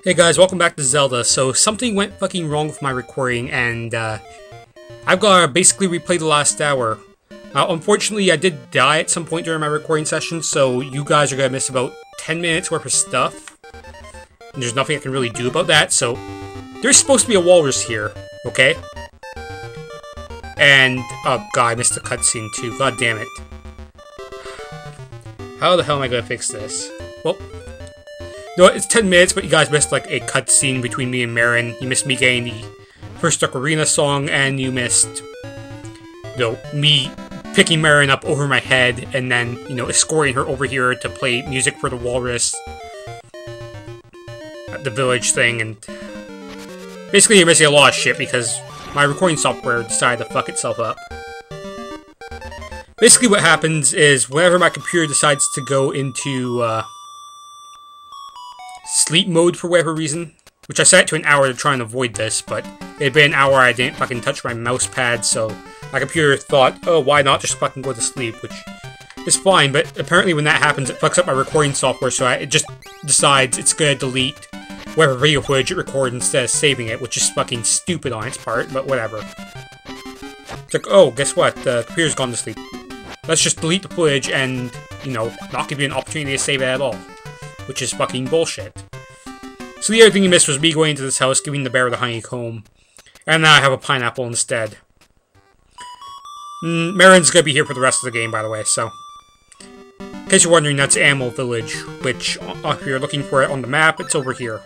Hey guys, welcome back to Zelda. So something went fucking wrong with my recording, and I've got to basically replay the last hour. Unfortunately, I did die at some point during my recording session, so you guys are going to miss about 10 minutes worth of stuff. And there's nothing I can really do about that, so there's supposed to be a walrus here, okay? And, oh god, I missed the cutscene too, god damn it. How the hell am I going to fix this? Well, no, it's 10 minutes, but you guys missed, like, a cutscene between me and Marin. You missed me getting the first ocarina song, and you missed, me picking Marin up over my head, and then, escorting her over here to play music for the walrus at the village thing, and basically you're missing a lot of shit because my recording software decided to fuck itself up. Basically what happens is, whenever my computer decides to go into, sleep mode for whatever reason, which I set it to an hour to try and avoid this, but it had been an hour I didn't fucking touch my mouse pad, so my computer thought, oh, why not just fucking go to sleep, which is fine, but apparently when that happens, it fucks up my recording software, so it just decides it's gonna delete whatever video footage it recorded instead of saving it, which is fucking stupid on its part, but whatever. It's like, oh, guess what, the computer's gone to sleep. Let's just delete the footage and, not give you an opportunity to save it at all. Which is fucking bullshit. So the other thing you missed was me going into this house, giving the bear the honeycomb. And now I have a pineapple instead. Marin's gonna be here for the rest of the game, by the way, so... In case you're wondering, that's Animal Village, which, if you're looking for it on the map, it's over here.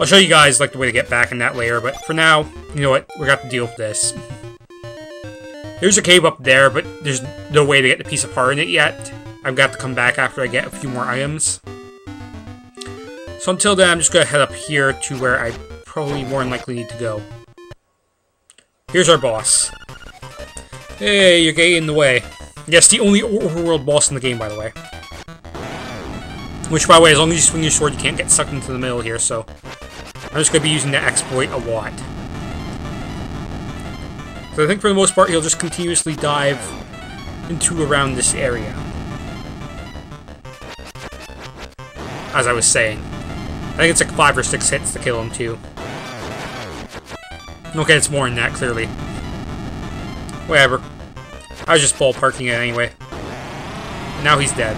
I'll show you guys, the way to get back in that layer, but for now, you know what, we're gonna have to deal with this. There's a cave up there, but there's no way to get the piece of heart in it yet. I've got to come back after I get a few more items. So until then, I'm just going to head up here to where I probably more than likely need to go. Here's our boss. Hey, you're getting in the way. Yes, the only overworld boss in the game, by the way. Which, by the way, as long as you swing your sword, you can't get sucked into the middle here, so... I'm just going to be using that exploit a lot. So I think for the most part, he'll just continuously dive into around this area. As I was saying. I think it's like 5 or 6 hits to kill him, too. Okay, it's more than that, clearly. Whatever. I was just ballparking it anyway. And now he's dead.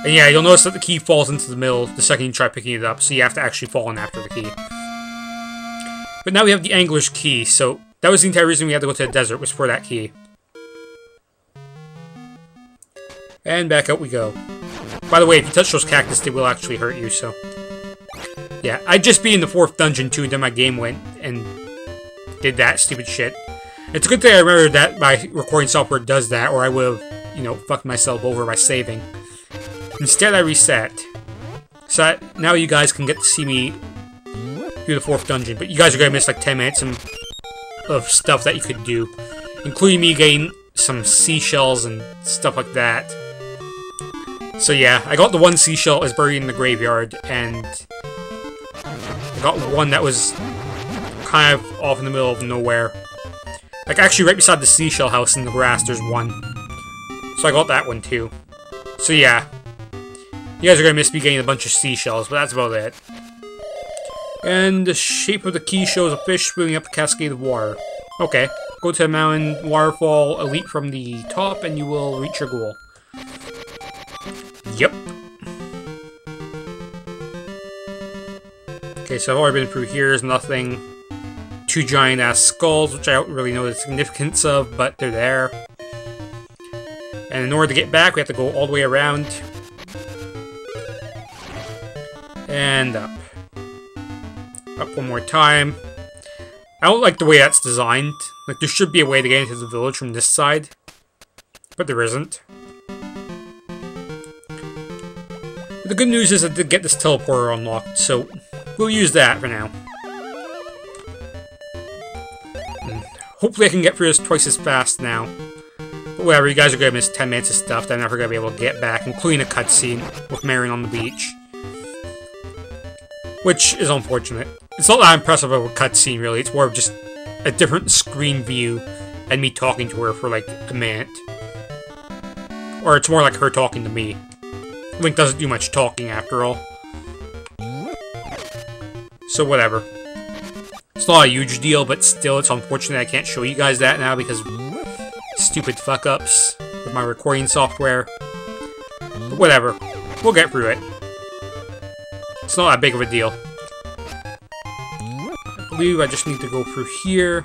And yeah, you'll notice that the key falls into the middle the second you try picking it up, so you have to actually fall in after the key. But now we have the angler's key, so that was the entire reason we had to go to the desert, was for that key. And back out we go. By the way, if you touch those cactus, they will actually hurt you, so... Yeah, I'd just be in the 4th dungeon, too, and then my game went and did that stupid shit. It's a good thing I remember that my recording software does that, or I would have, fucked myself over by saving. Instead, I reset. So that now you guys can get to see me through the 4th dungeon, but you guys are gonna miss, 10 minutes of stuff that you could do. Including me getting some seashells and stuff like that. So yeah, I got the one seashell that was buried in the graveyard, and I got one that was kind of off in the middle of nowhere. Actually right beside the seashell house in the grass, there's one. So I got that one too. So yeah, you guys are gonna miss me getting a bunch of seashells, but that's about it. And the shape of the key shows a fish swimming up a cascade of water. Okay, go to the mountain waterfall, elite from the top, and you will reach your goal. Yep. Okay, so I've already been through here. There's nothing. 2 giant-ass skulls, which I don't really know the significance of, but they're there. And in order to get back, we have to go all the way around. And up. Up one more time. I don't like the way that's designed. There should be a way to get into the village from this side. But there isn't. The good news is I did get this teleporter unlocked, so we'll use that for now. And hopefully I can get through this twice as fast now. But whatever, you guys are going to miss 10 minutes of stuff that I'm never going to be able to get back, including a cutscene with Marin on the beach. Which is unfortunate. It's not that impressive of a cutscene, really. It's more of just a different screen view and me talking to her for, a minute. Or it's more like her talking to me. Link doesn't do much talking, after all. So whatever. It's not a huge deal, but still, it's unfortunate I can't show you guys that now because stupid fuck-ups with my recording software. But whatever. We'll get through it. It's not that big of a deal. I believe I just need to go through here.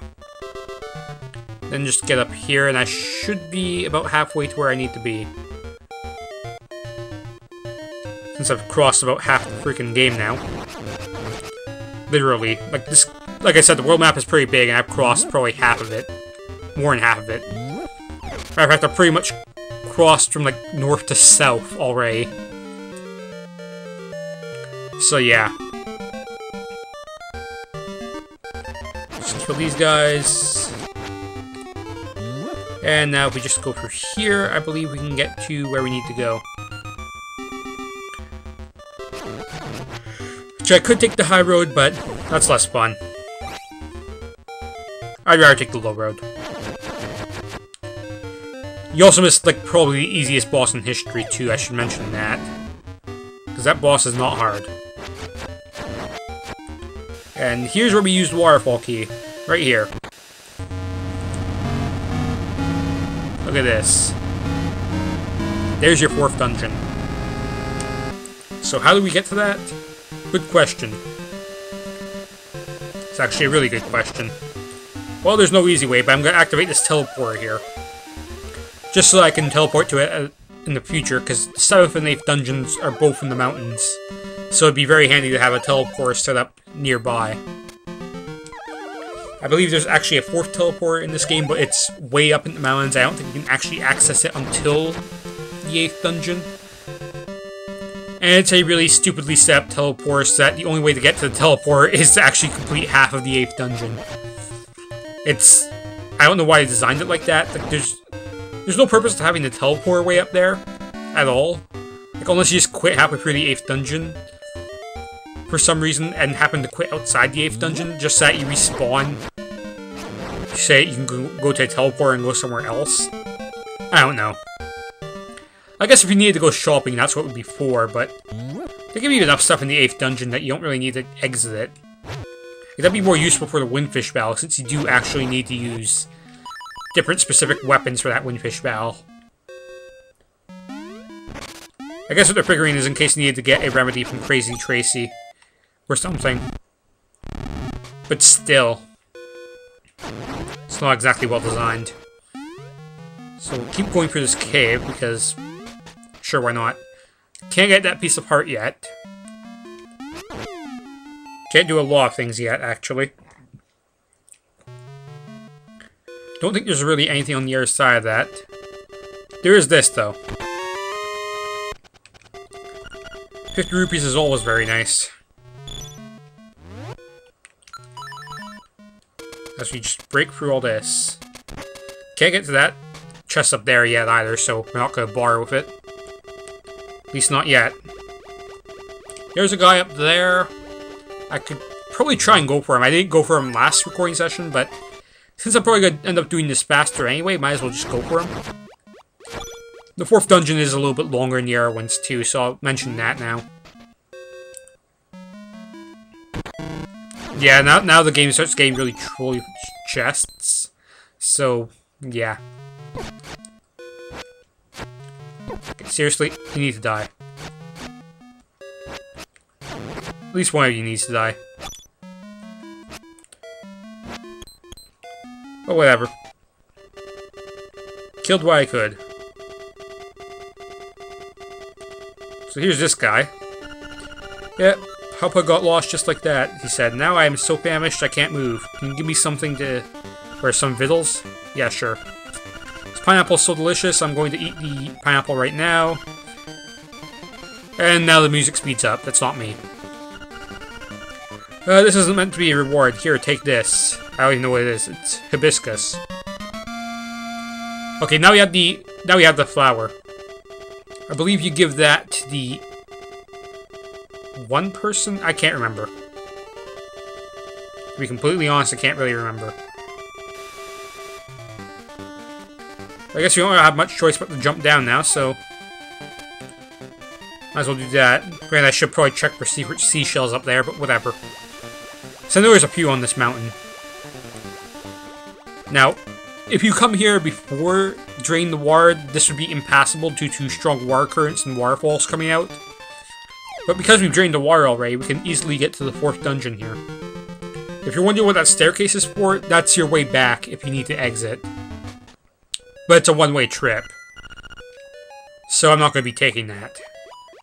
Then just get up here, and I should be about halfway to where I need to be. Since I've crossed about half the freaking game now. Literally. Like I said, the world map is pretty big, and I've crossed probably half of it. More than half of it. Matter of fact, I've pretty much crossed from, like, north to south already. So, yeah. Just kill these guys. And now if we just go through here, I believe we can get to where we need to go. Which I could take the high road, but that's less fun. I'd rather take the low road. You also missed, like, probably the easiest boss in history, too. I should mention that. Because that boss is not hard. And here's where we use the waterfall key. Right here. Look at this. There's your 4th dungeon. So how do we get to that? Good question. It's actually a really good question. Well, there's no easy way, but I'm going to activate this teleporter here. Just so I can teleport to it in the future, because the 7th and 8th dungeons are both in the mountains. So it'd be very handy to have a teleporter set up nearby. I believe there's actually a 4th teleporter in this game, but it's way up in the mountains. I don't think you can actually access it until the 8th dungeon. And it's a really stupidly set up teleporter so that the only way to get to the teleporter is to actually complete half of the 8th dungeon. I don't know why they designed it like that. Like, there's no purpose to having the teleporter way up there at all. Like, unless you just quit halfway through the 8th dungeon for some reason and happen to quit outside the 8th dungeon just so that you respawn. Say you can go to a teleporter and go somewhere else. I don't know. I guess if you needed to go shopping, that's what it would be for, but they give you enough stuff in the 8th dungeon that you don't really need to exit it. That'd be more useful for the windfish battle, since you do actually need to use different specific weapons for that windfish battle. I guess what they're figuring is in case you needed to get a remedy from Crazy Tracy or something. But still, it's not exactly well designed. So we'll keep going through this cave because, sure, why not? Can't get that piece of heart yet. Can't do a lot of things yet, actually. Don't think there's really anything on the other side of that. There is this, though. 50 rupees is always very nice. As we just break through all this. Can't get to that chest up there yet either, so we're not going to bother with it. At least not yet. There's a guy up there. I could probably try and go for him. I didn't go for him last recording session, but since I'm probably going to end up doing this faster anyway, might as well just go for him. The 4th dungeon is a little bit longer than the other ones too, so I'll mention that now. Yeah, now the game starts getting really trolly chests. So, yeah. Okay, seriously, you need to die. At least one of you needs to die. But whatever. Killed what I could. So here's this guy. Yep, Hapa got lost just like that, he said. Now I am so famished I can't move. Can you give me something to... or some victuals? Yeah, sure. This pineapple's so delicious, I'm going to eat the pineapple right now. And now the music speeds up. That's not me. This isn't meant to be a reward. Here, take this. I don't even know what it is. It's hibiscus. Okay, now we have the flower. I believe you give that to the one person? I can't remember. To be completely honest, I can't really remember. I guess we don't have much choice but to jump down now, so... Might as well do that. Granted, I should probably check for secret seashells up there, but whatever. So I know there's a few on this mountain. Now, if you come here before Drain the Water, this would be impassable due to strong water currents and waterfalls coming out. But because we've drained the water already, we can easily get to the 4th dungeon here. If you're wondering what that staircase is for, that's your way back if you need to exit. But it's a one-way trip. So I'm not going to be taking that.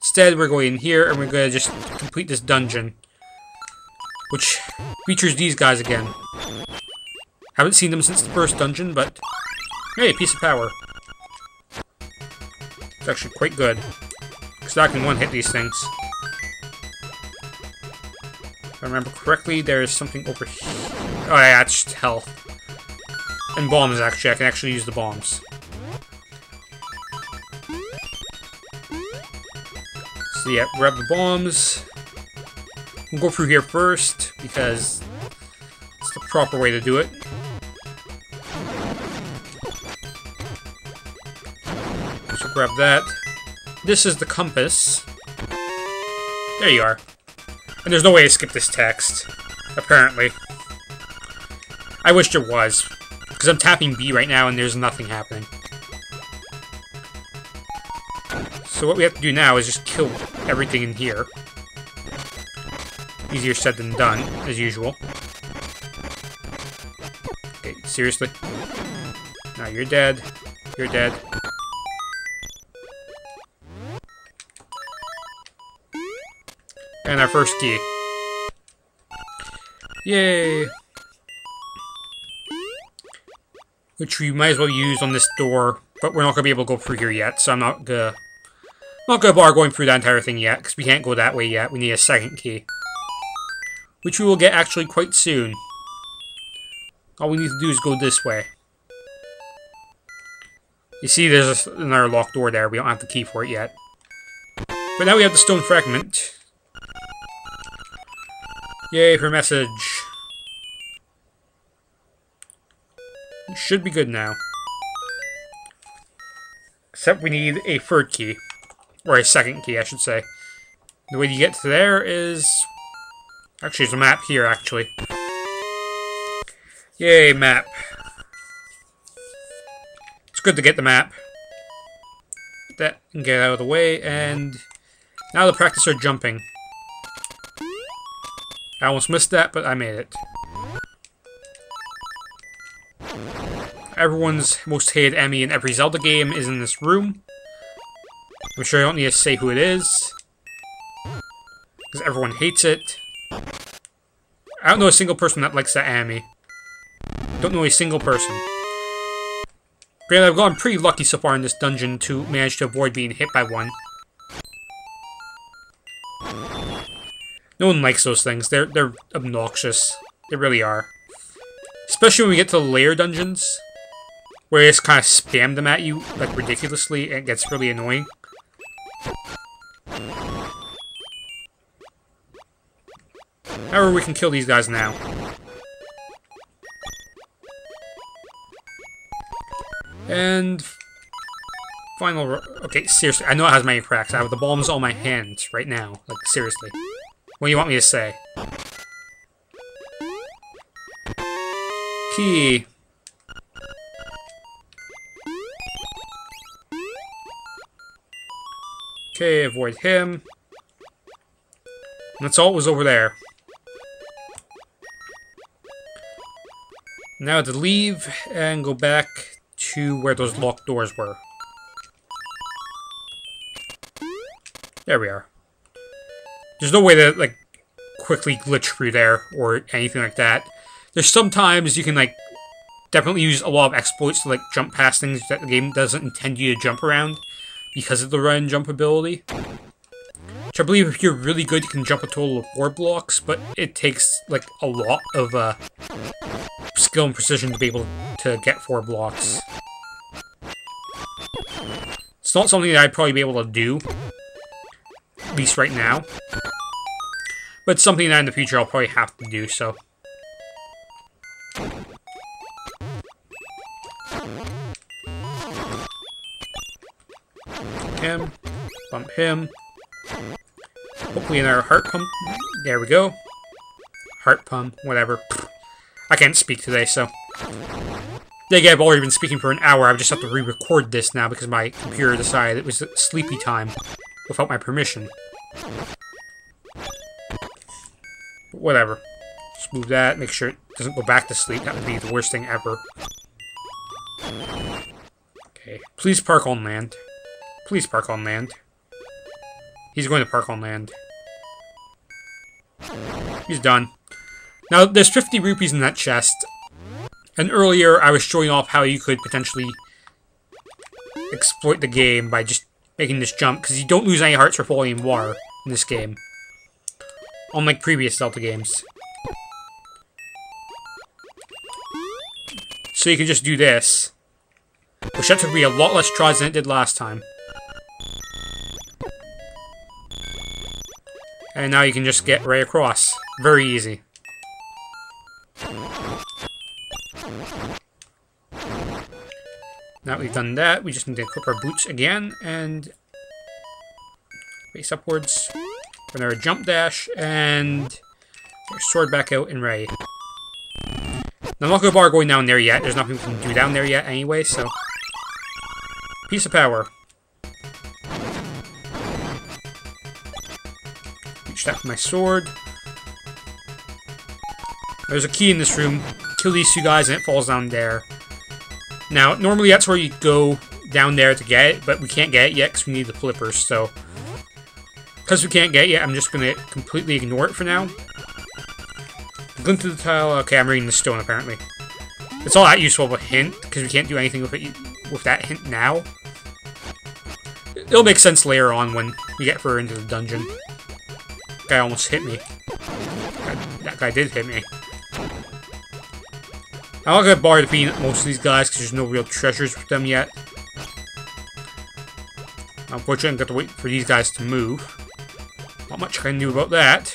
Instead, we're going in here and we're going to just complete this dungeon. Which features these guys again. Haven't seen them since the first dungeon, but... Hey, piece of power. It's actually quite good. Because I can one-hit these things. If I remember correctly, there's something over here. Oh yeah, it's just health. And bombs, actually. I can actually use the bombs. So yeah, grab the bombs. We'll go through here first, because it's the proper way to do it. So grab that. This is the compass. There you are. And there's no way to skip this text, apparently. I wish there was, because I'm tapping B right now and there's nothing happening. So what we have to do now is just kill everything in here. Easier said than done, as usual. Okay, seriously? Now you're dead. You're dead. And our first key. Yay! Which we might as well use on this door, but we're not going to be able to go through here yet, so I'm not gonna bother going through that entire thing yet, because we can't go that way yet. We need a second key. Which we will get actually quite soon. All we need to do is go this way. You see there's another locked door there, we don't have the key for it yet. But now we have the stone fragment. Yay for message. It should be good now. Except we need a 3rd key. Or a 2nd key, I should say. The way you get to there is... Actually, there's a map here, actually. Yay, map. It's good to get the map. Get that and get out of the way, and... Now to practice our jumping. I almost missed that, but I made it. Everyone's most hated enemy in every Zelda game is in this room. I'm sure I don't need to say who it is. Because everyone hates it. I don't know a single person that likes that enemy. Don't know a single person. Granted, I've gotten pretty lucky so far in this dungeon to manage to avoid being hit by one. No one likes those things. They're obnoxious. They really are. Especially when we get to the layer dungeons. Where they just kind of spam them at you, like, ridiculously, and it gets really annoying. However, we can kill these guys now. And... Final... Okay, seriously, I know it has many cracks. I have the bombs on my hands right now. Like, seriously. What do you want me to say? Key. Okay, avoid him. And that's all it was over there. Now to leave and go back to where those locked doors were. There we are. There's no way to, like, quickly glitch through there or anything like that. There's sometimes you can, like, definitely use a lot of exploits to, like, jump past things that the game doesn't intend you to jump around because of the run and jump ability. Which I believe if you're really good, you can jump a total of 4 blocks, but it takes, like, a lot of, skill and precision to be able to get 4 blocks. It's not something that I'd probably be able to do. At least right now. But it's something that in the future I'll probably have to do, so. Him. Bump him. Hopefully another heart pump. There we go. Heart pump, whatever. I can't speak today, so. I've already been speaking for an hour. I just have to re-record this now because my computer decided it was sleepy time without my permission. But whatever. Just move that, make sure it doesn't go back to sleep. That would be the worst thing ever. Okay. Please park on land. Please park on land. He's going to park on land. He's done. Now, there's 50 rupees in that chest. And earlier, I was showing off how you could potentially exploit the game by just making this jump, because you don't lose any hearts for falling in water in this game. Unlike previous Zelda games. So you can just do this. Which that took me a lot less tries than it did last time. And now you can just get right across. Very easy. Now we've done that, we just need to equip our boots again, and face upwards. Another jump dash, and get our sword back out and ready. Now, I'm not going to bother going down there yet. There's nothing we can do down there yet anyway, so. Piece of power. Reach that with my sword. There's a key in this room. Kill these two guys and it falls down there. Now, normally that's where you go down there to get it, but we can't get it yet because we need the flippers, so. Because we can't get it yet, I'm just going to completely ignore it for now. Glint to the tile. Okay, I'm reading the stone, apparently. It's all that useful of a hint, because we can't do anything with it with that hint now. It'll make sense later on when we get further into the dungeon. That guy almost hit me. That guy did hit me. I'm not going to bother defeating most of these guys because there's no real treasures with them yet. Unfortunately, I'm going to have to wait for these guys to move. Not much I can do about that.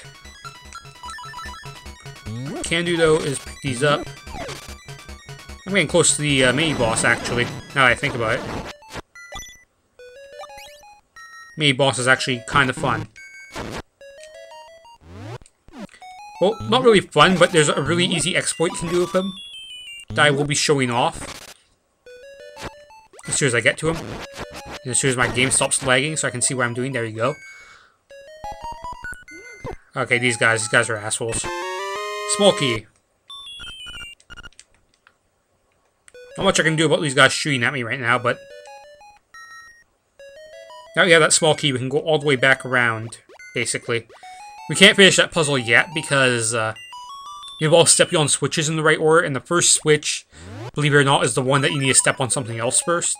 What I can do, though, is pick these up. I'm getting close to the mini-boss, actually, now that I think about it. Mini-boss is actually kind of fun. Well, not really fun, but there's a really easy exploit you can do with him. That I will be showing off as soon as I get to him. And as soon as my game stops lagging so I can see what I'm doing. There you go. Okay, these guys are assholes. Small key. Not much I can do about these guys shooting at me right now, but now we have that small key, we can go all the way back around, basically. We can't finish that puzzle yet because you have all step on switches in the right order, and the first switch, believe it or not, is the one that you need to step on something else first.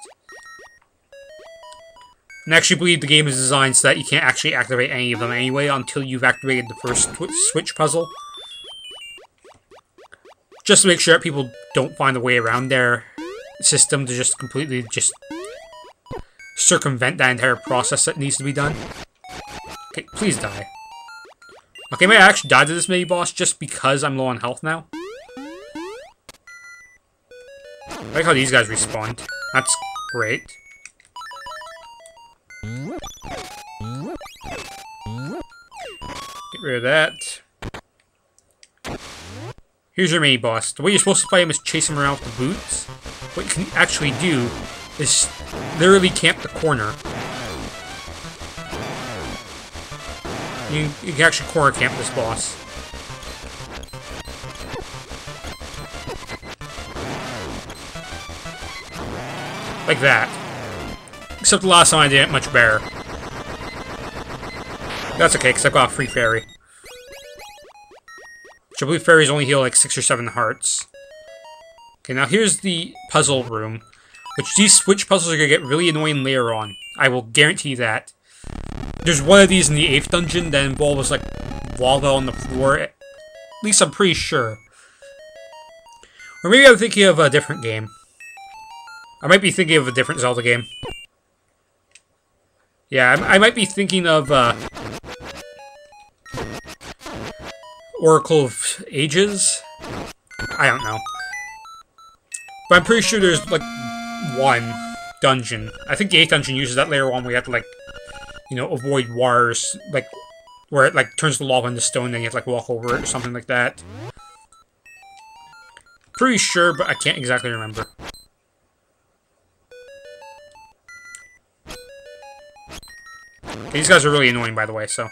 And I actually believe the game is designed so that you can't actually activate any of them anyway until you've activated the first switch puzzle. Just to make sure that people don't find a way around their system to just completely just circumvent that entire process that needs to be done. Okay, please die. Okay, I might actually die to this mini-boss just because I'm low on health now. I like how these guys respawned. That's great. Get rid of that. Here's your mini-boss. The way you're supposed to play him is chase him around with the boots. What you can actually do is literally camp the corner. You can actually corner camp this boss. Like that. Except the last time I did it much better. That's okay, because I've got a free fairy. Which I believe fairies only heal like 6 or 7 hearts. Okay, now here's the puzzle room. Which these switch puzzles are going to get really annoying later on. I will guarantee that. There's one of these in the 8th dungeon that involves like lava on the floor. At least I'm pretty sure. Or maybe I'm thinking of a different game. I might be thinking of a different Zelda game. Yeah, I might be thinking of Oracle of Ages? I don't know. But I'm pretty sure there's like one dungeon. I think the 8th dungeon uses that later on where you have to, like, you know, avoid wires, like, where it, like, turns the lava into stone, then you have to, like, walk over it or something like that. Pretty sure, but I can't exactly remember. These guys are really annoying, by the way, so...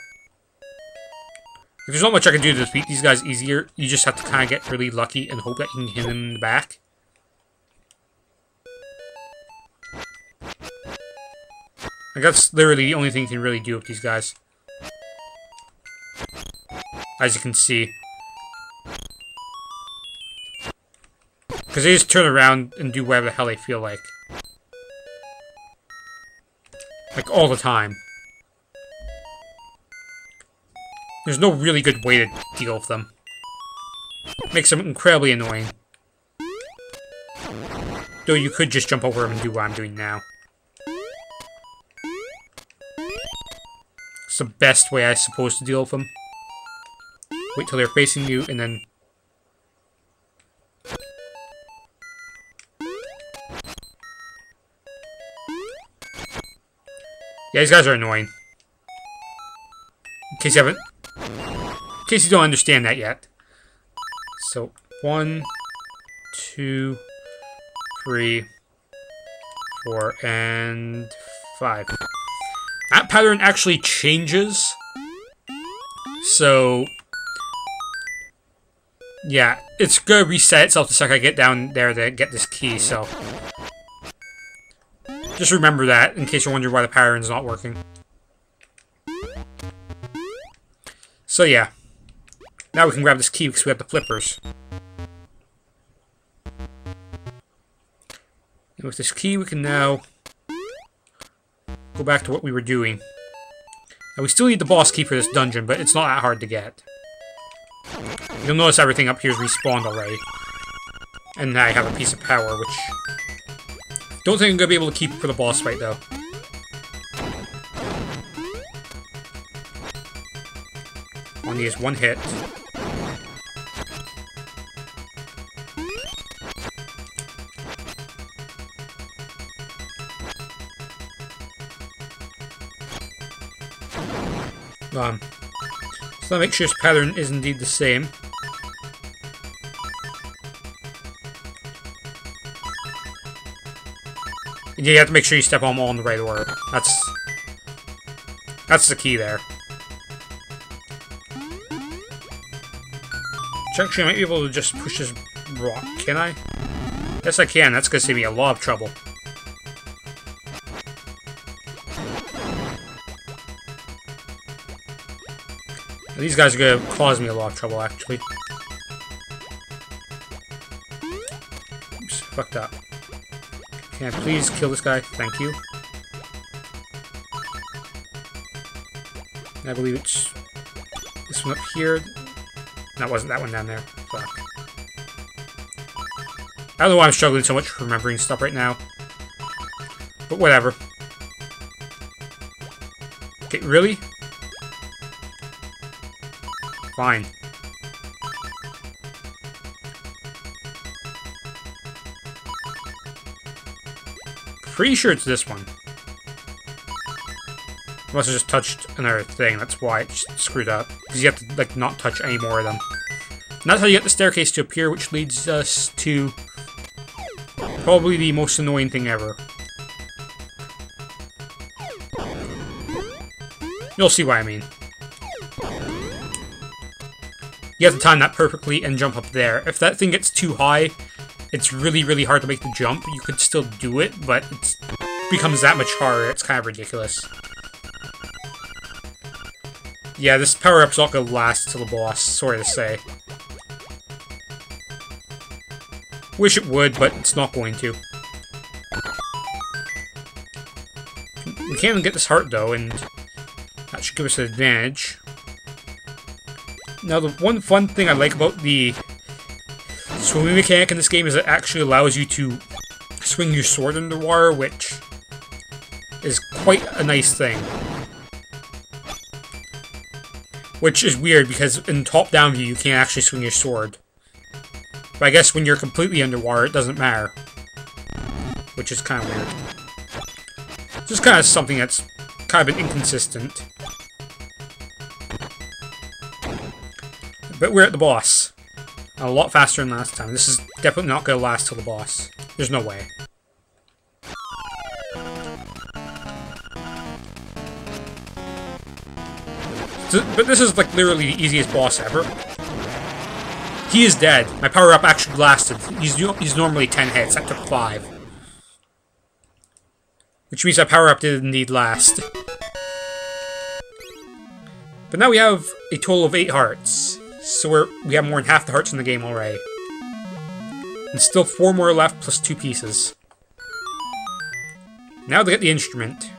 There's not much I can do to defeat these guys easier. You just have to kind of get really lucky and hope that you can hit them in the back. Like, that's literally the only thing you can really do with these guys. As you can see. Because they just turn around and do whatever the hell they feel like. Like, all the time. There's no really good way to deal with them. Makes them incredibly annoying. Though you could just jump over them and do what I'm doing now. It's the best way, I suppose, to deal with them. Wait till they're facing you, and then... Yeah, these guys are annoying. In case you haven't... In case you don't understand that yet. So, 1, 2, 3, 4, and 5. That pattern actually changes. So, yeah, it's gonna reset itself the second I get down there to get this key, so... Just remember that, in case you're wondering why the pattern's not working. So yeah. Now we can grab this key because we have the flippers. And with this key we can now go back to what we were doing. Now we still need the boss key for this dungeon, but it's not that hard to get. You'll notice everything up here is respawned already. And now I have a piece of power, which... Don't think I'm going to be able to keep for the boss fight, though. Only has one hit. So make sure this pattern is indeed the same. And you have to make sure you step on them all in the right order. That's the key there. Actually, I might be able to just push this rock, can I? Yes, I can. That's going to save me a lot of trouble. These guys are going to cause me a lot of trouble, actually. Oops, fucked up. Can I please kill this guy? Thank you. And I believe it's this one up here. That wasn't that one down there. Fuck. I don't know why I'm struggling so much remembering stuff right now. But whatever. Okay, really? Fine. Pretty sure it's this one. Unless I just touched another thing, that's why it screwed up. Because you have to, like, not touch any more of them. And that's how you get the staircase to appear, which leads us to probably the most annoying thing ever. You'll see what I mean. You have to time that perfectly and jump up there. If that thing gets too high, it's really, really hard to make the jump. You could still do it, but it becomes that much harder. It's kind of ridiculous. Yeah, this power-up's not gonna last till the boss, sorry to say. Wish it would, but it's not going to. We can't even get this heart, though, and that should give us an advantage. Now, the one fun thing I like about the swimming mechanic in this game is it actually allows you to swing your sword underwater, which is quite a nice thing. Which is weird, because in top-down view, you can't actually swing your sword. But I guess when you're completely underwater, it doesn't matter. Which is kind of weird. Just kind of something that's kind of been inconsistent. But we're at the boss. A lot faster than last time. This is definitely not going to last till the boss. There's no way. But this is like literally the easiest boss ever. He is dead. My power-up actually lasted. He's normally 10 hits. That took 5. Which means that power-up did indeed last. But now we have a total of 8 hearts. So we have more than half the hearts in the game already. And still 4 more left plus 2 pieces. Now to get the instrument.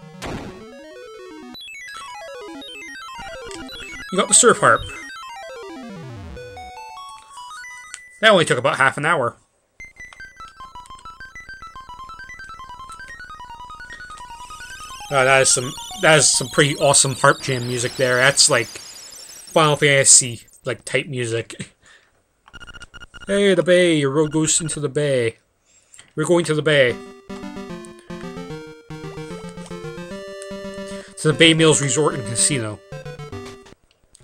You got the surf harp. That only took about half an hour. That is some pretty awesome harp jam music there. That's like Final Fantasy like type music. Hey, the bay! Your road goes into the bay. We're going to the bay. To the Bay Mills Resort and Casino.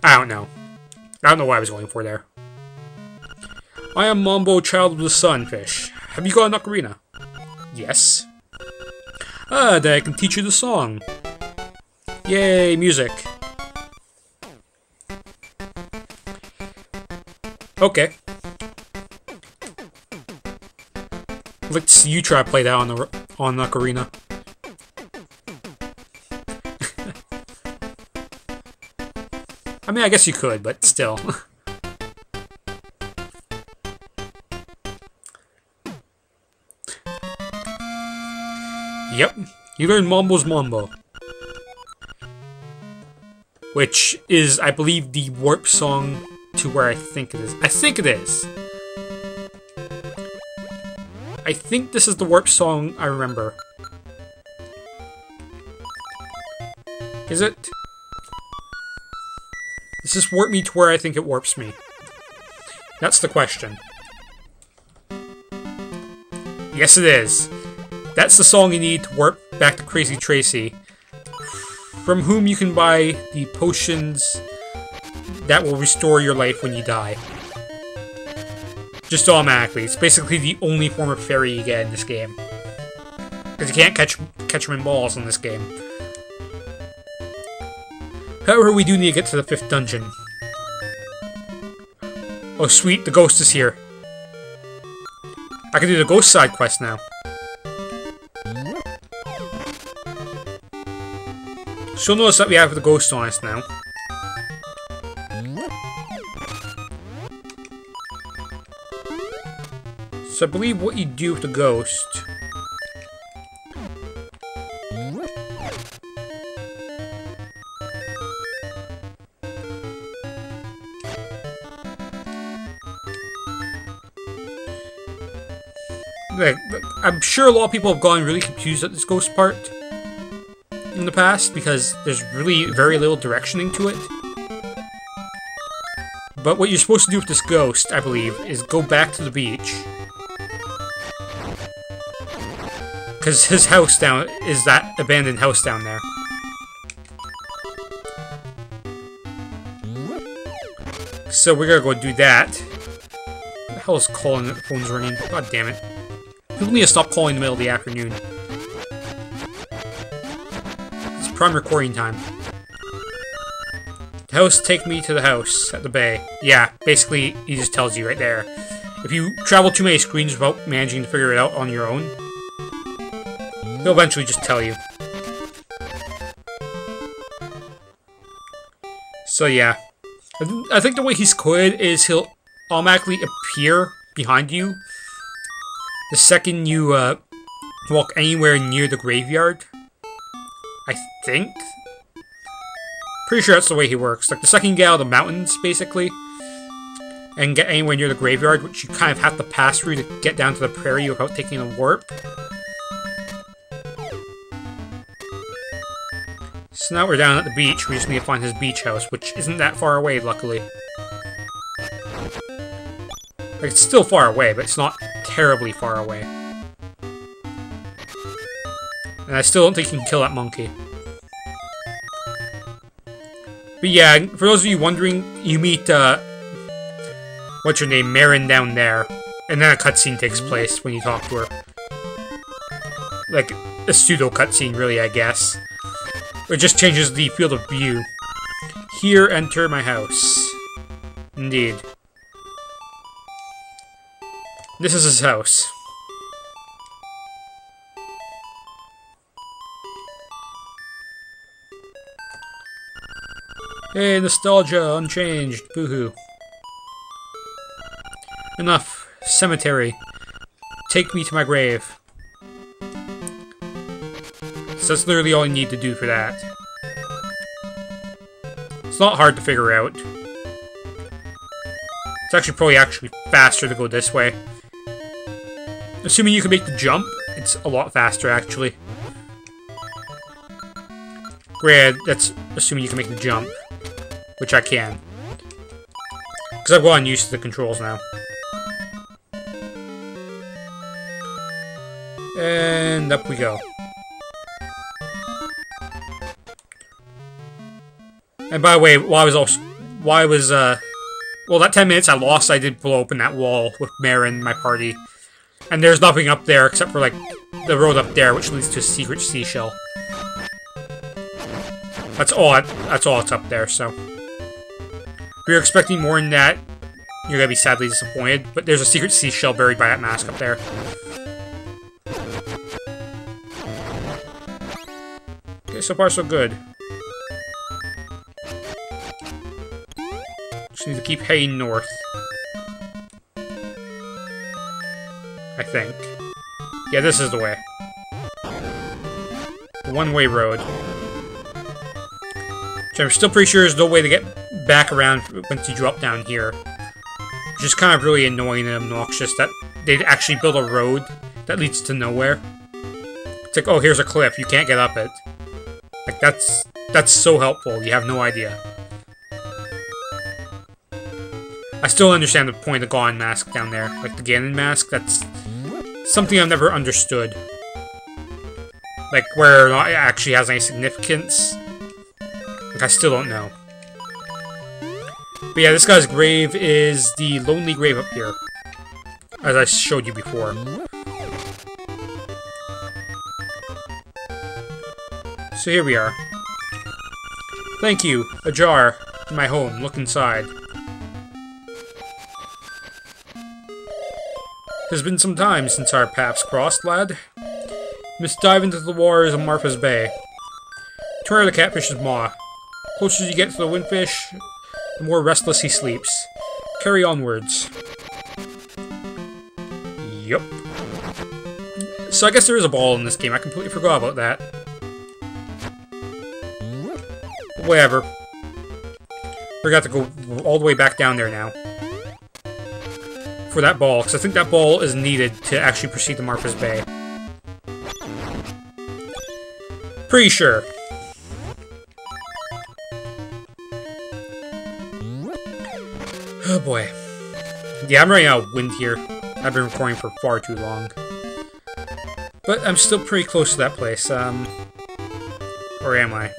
I don't know. I don't know what I was going for there. I am Mambo, child of the sunfish. Have you got an ocarina? Yes. Ah, then I can teach you the song. Yay, music. Okay. Let's you try to play that on the ocarina. I mean, I guess you could, but still. Yep, you learned Mambo's Mambo. Which is, I believe, the warp song to where I think it is. I think it is. I think this is the warp song I remember. Is it? Does this warp me to where I think it warps me? That's the question. Yes, it is. That's the song you need to warp back to Crazy Tracy, from whom you can buy the potions that will restore your life when you die. Just automatically. It's basically the only form of fairy you get in this game. Because you can't catch them in balls in this game. However, we do need to get to the 5th dungeon. Oh sweet, the ghost is here. I can do the ghost side quest now. So notice that we have the ghost on us now. So I believe what you do with the ghost... I'm sure a lot of people have gotten really confused at this ghost part in the past, because there's really very little directioning to it. But what you're supposed to do with this ghost, I believe, is go back to the beach. Because his house down is that abandoned house down there. So we're gonna go do that. What the hell is calling that the phone's ringing? God damn it. People need to stop calling in the middle of the afternoon. It's prime recording time. The house, take me to the house at the bay. Yeah, basically, he just tells you right there. If you travel too many screens without managing to figure it out on your own, he'll eventually just tell you. So yeah. I think the way he's coded is he'll automatically appear behind you the second you walk anywhere near the graveyard. I think. Pretty sure that's the way he works. Like, the second you get out of the mountains, basically, and get anywhere near the graveyard, which you kind of have to pass through to get down to the prairie without taking a warp. So now we're down at the beach. We just need to find his beach house, which isn't that far away, luckily. Like, it's still far away, but it's not terribly far away. And And I still don't think you can kill that monkey. But yeah, for those of you wondering, you meet, what's her name, Marin down there. And then a cutscene takes place when you talk to her. Like, a pseudo-cutscene, really, I guess. It just changes the field of view. Here, enter my house. Indeed. This is his house. Hey, nostalgia, unchanged, boohoo. Enough. Cemetery. Take me to my grave. So that's literally all you need to do for that. It's not hard to figure out. It's actually probably faster to go this way. Assuming you can make the jump, it's a lot faster, actually. Granted, that's assuming you can make the jump. Which I can. Because I've gotten used to the controls now. And up we go. And by the way, well, that 10 minutes I lost, I did blow open that wall with Marin, my party. And there's nothing up there except for, like, the road up there, which leads to a secret seashell. That's all it's up there, so. If you're expecting more than that, you're gonna be sadly disappointed, but there's a secret seashell buried by that mask up there. Okay, so far so good. Just need to keep heading north. I think. Yeah, this is the way. The one-way road. Which I'm still pretty sure there's no way to get back around once you drop down here. Which is kind of really annoying and obnoxious that they'd actually build a road that leads to nowhere. It's like, oh, here's a cliff, you can't get up it. Like, that's so helpful, you have no idea. I still understand the point of the Ganon mask down there. Like, the Ganon mask, that's something I've never understood. Like, where it actually has any significance. Like, I still don't know. But yeah, this guy's grave is the lonely grave up here. As I showed you before. So here we are. Thank you. A jar. In my home. Look inside. There's been some time since our paths crossed, lad. You must dive into the waters of Martha's Bay. Turn the catfish's maw. Closer you get to the windfish, the more restless he sleeps. Carry onwards. Yup. So I guess there is a ball in this game. I completely forgot about that. Whatever. We got to go all the way back down there now. For that ball, because I think that ball is needed to actually proceed to Martha's Bay. Pretty sure. Oh boy. Yeah, I'm running out of wind here. I've been recording for far too long. But I'm still pretty close to that place. Or am I?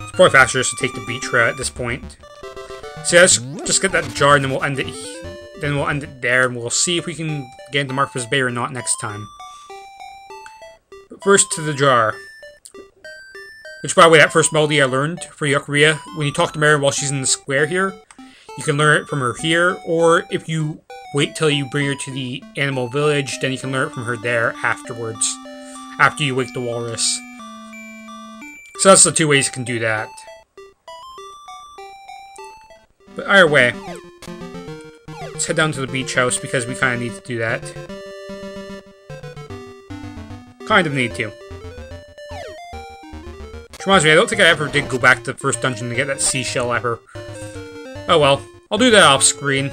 It's probably faster just to take the beach route at this point. So yeah, let's just get that jar and then we'll end it. Then we'll end it there, and we'll see if we can get into Martha's Bay or not next time. But first to the jar. Which, by the way, that first melody I learned for the ocarina, when you talk to Marin while she's in the square here, you can learn it from her here, or if you wait till you bring her to the animal village, then you can learn it from her there afterwards, after you wake the walrus. So that's the two ways you can do that. But either way, let's head down to the beach house because we kind of need to do that. Kind of need to. Which reminds me, I don't think I ever did go back to the first dungeon to get that seashell ever. Oh well, I'll do that off screen.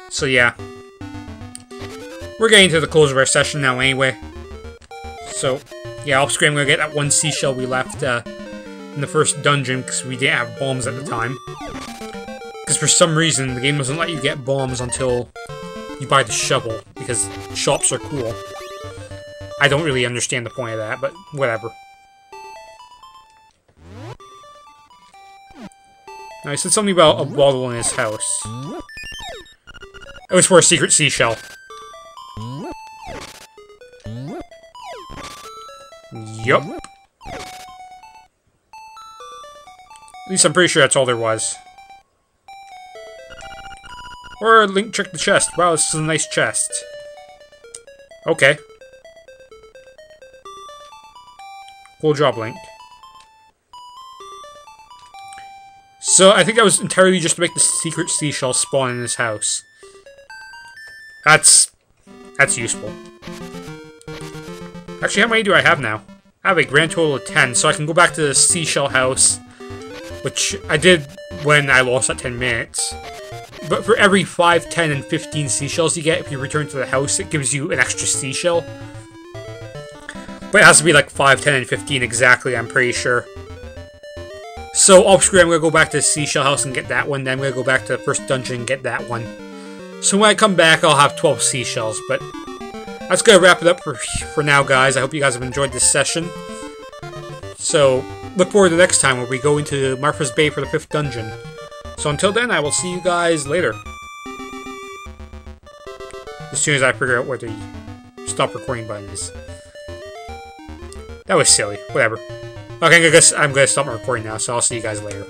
So yeah. We're getting to the close of our session now anyway. So, yeah, off screen I'm gonna get that one seashell we left in the first dungeon because we didn't have bombs at the time. Because for some reason, the game doesn't let you get bombs until you buy the shovel, because shops are cool. I don't really understand the point of that, but whatever. Now, he said something about a bottle in his house. It was for a secret seashell. Yup. At least I'm pretty sure that's all there was. Or Link checked the chest. Wow, this is a nice chest. Okay. Cool job, Link. So, I think that was entirely just to make the secret seashell spawn in his house. That's useful. Actually, how many do I have now? I have a grand total of 10, so I can go back to the seashell house, which I did when I lost that 10 minutes. But for every 5, 10, and 15 seashells you get, if you return to the house, it gives you an extra seashell. But it has to be like 5, 10, and 15 exactly, I'm pretty sure. So, off screen, I'm going to go back to the seashell house and get that one, then I'm going to go back to the first dungeon and get that one. So when I come back, I'll have 12 seashells, but that's going to wrap it up for now, guys. I hope you guys have enjoyed this session. So, look forward to the next time where we go into Martha's Bay for the 5th dungeon. So until then, I will see you guys later. As soon as I figure out where the stop recording button is. That was silly. Whatever. Okay, I guess I'm going to stop my recording now, so I'll see you guys later.